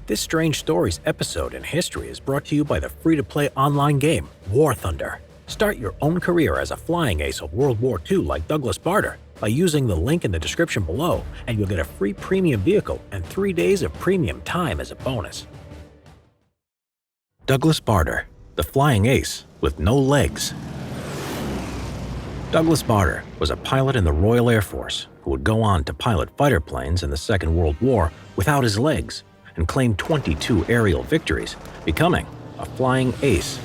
This Strange Stories episode in history is brought to you by the free-to-play online game, War Thunder. Start your own career as a flying ace of World War II like Douglas Barter by using the link in the description below, and you'll get a free premium vehicle and 3 days of premium time as a bonus. Douglas Barter, the flying ace with no legs. Douglas Barter was a pilot in the Royal Air Force who would go on to pilot fighter planes in the Second World War without his legs and claim 22 aerial victories, becoming a flying ace.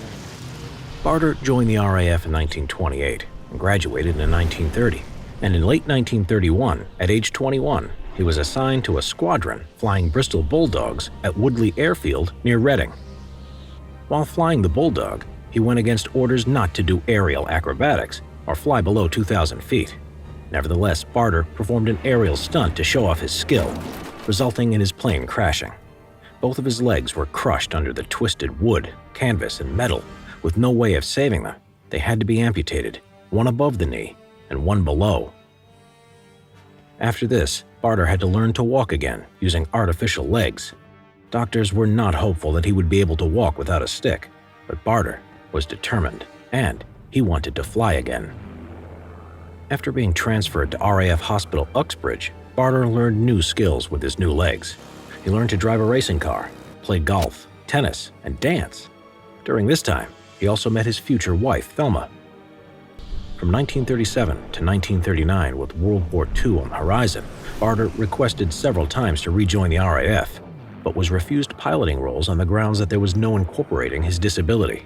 Barter joined the RAF in 1928 and graduated in 1930, and in late 1931, at age 21, he was assigned to a squadron flying Bristol Bulldogs at Woodley Airfield near Reading. While flying the Bulldog, he went against orders not to do aerial acrobatics or fly below 2,000 feet. Nevertheless, Barter performed an aerial stunt to show off his skill, resulting in his plane crashing. Both of his legs were crushed under the twisted wood, canvas, and metal. With no way of saving them, they had to be amputated, one above the knee and one below. After this, Barter had to learn to walk again using artificial legs. Doctors were not hopeful that he would be able to walk without a stick, but Barter was determined, and he wanted to fly again. After being transferred to RAF Hospital Uxbridge, Barter learned new skills with his new legs. He learned to drive a racing car, play golf, tennis, and dance. During this time, he also met his future wife, Thelma. From 1937 to 1939, with World War II on the horizon, Barter requested several times to rejoin the RAF, but was refused piloting roles on the grounds that there was no incorporating his disability.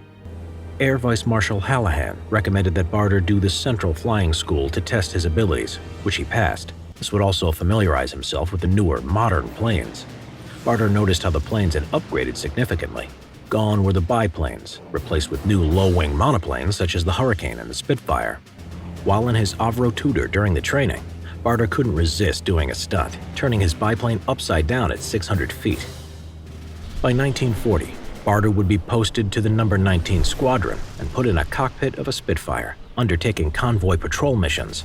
Air Vice Marshal Hallahan recommended that Barter do the Central Flying School to test his abilities, which he passed. This would also familiarize himself with the newer, modern planes. Barter noticed how the planes had upgraded significantly. Gone were the biplanes, replaced with new low-wing monoplanes such as the Hurricane and the Spitfire. While in his Avro Tudor during the training, Barter couldn't resist doing a stunt, turning his biplane upside down at 600 feet. By 1940, Barter would be posted to the No. 19 Squadron and put in a cockpit of a Spitfire, undertaking convoy patrol missions.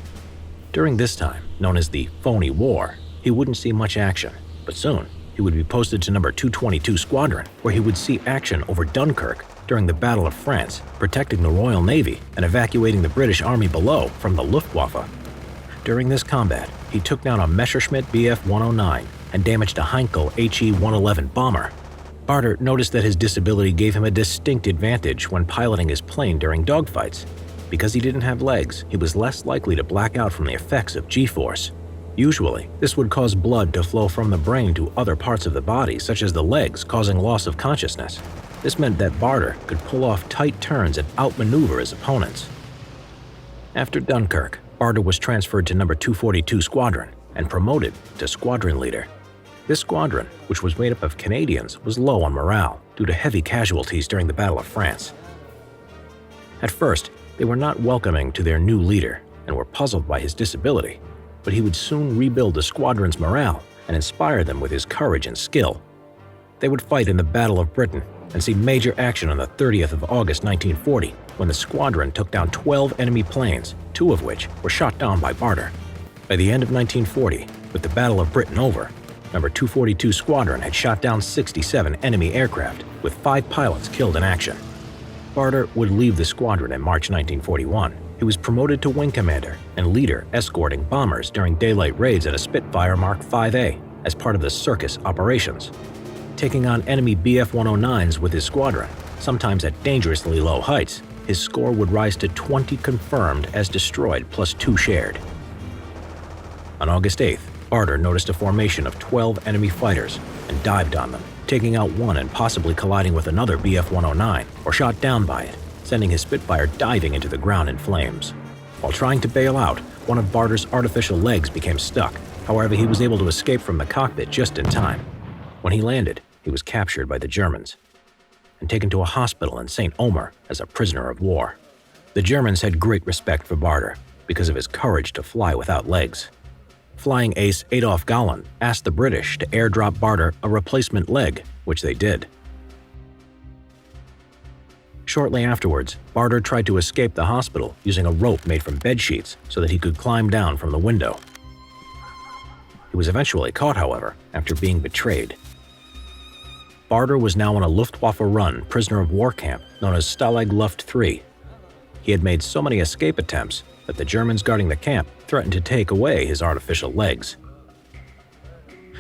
During this time, known as the Phony War, he wouldn't see much action, but soon he would be posted to No. 222 Squadron, where he would see action over Dunkirk during the Battle of France, protecting the Royal Navy and evacuating the British Army below from the Luftwaffe. During this combat, he took down a Messerschmitt Bf-109 and damaged a Heinkel HE-111 bomber. Barter noticed that his disability gave him a distinct advantage when piloting his plane during dogfights. Because he didn't have legs, he was less likely to black out from the effects of G-force. Usually, this would cause blood to flow from the brain to other parts of the body, such as the legs, causing loss of consciousness. This meant that Barter could pull off tight turns and outmaneuver his opponents. After Dunkirk, Barter was transferred to No. 242 Squadron and promoted to squadron leader. This squadron, which was made up of Canadians, was low on morale due to heavy casualties during the Battle of France. At first, they were not welcoming to their new leader and were puzzled by his disability, but he would soon rebuild the squadron's morale and inspire them with his courage and skill. They would fight in the Battle of Britain and see major action on the 30th of August 1940, when the squadron took down 12 enemy planes, 2 of which were shot down by Barter. By the end of 1940, with the Battle of Britain over, No. 242 Squadron had shot down 67 enemy aircraft, with 5 pilots killed in action. Barter would leave the squadron in March 1941. He was promoted to wing commander and leader, escorting bombers during daylight raids at a Spitfire Mark 5A as part of the circus operations. Taking on enemy Bf-109s with his squadron, sometimes at dangerously low heights, his score would rise to 20 confirmed as destroyed plus 2 shared. On August 8th, Barter noticed a formation of 12 enemy fighters and dived on them, taking out one and possibly colliding with another Bf-109 or shot down by it, sending his Spitfire diving into the ground in flames. While trying to bail out, one of Barter's artificial legs became stuck. However, he was able to escape from the cockpit just in time. When he landed, he was captured by the Germans and taken to a hospital in St. Omer as a prisoner of war. The Germans had great respect for Barter because of his courage to fly without legs. Flying ace Adolf Galland asked the British to airdrop Barter a replacement leg, which they did. Shortly afterwards, Barter tried to escape the hospital using a rope made from bed sheets so that he could climb down from the window. He was eventually caught, however, after being betrayed. Barter was now on a Luftwaffe-run prisoner of war camp known as Stalag Luft III. He had made so many escape attempts that the Germans guarding the camp threatened to take away his artificial legs.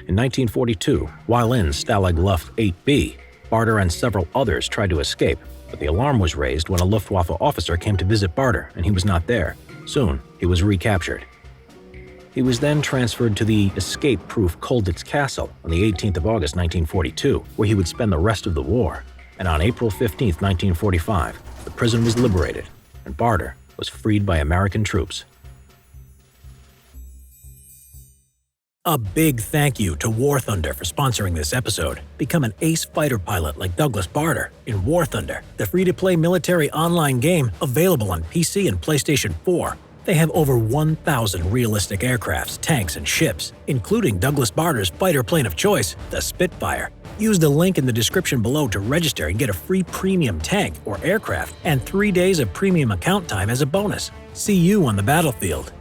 In 1942, while in Stalag Luft 8B, Barter and several others tried to escape, but the alarm was raised when a Luftwaffe officer came to visit Barter and he was not there. Soon, he was recaptured. He was then transferred to the escape-proof Colditz Castle on the 18th of August 1942, where he would spend the rest of the war. And on April 15, 1945, the prison was liberated, and Barter was freed by American troops. A big thank you to War Thunder for sponsoring this episode. Become an ace fighter pilot like Douglas Barter in War Thunder, the free-to-play military online game available on PC and PlayStation 4. They have over 1,000 realistic aircrafts, tanks, and ships, including Douglas Barter's fighter plane of choice, the Spitfire. Use the link in the description below to register and get a free premium tank or aircraft and 3 days of premium account time as a bonus. See you on the battlefield.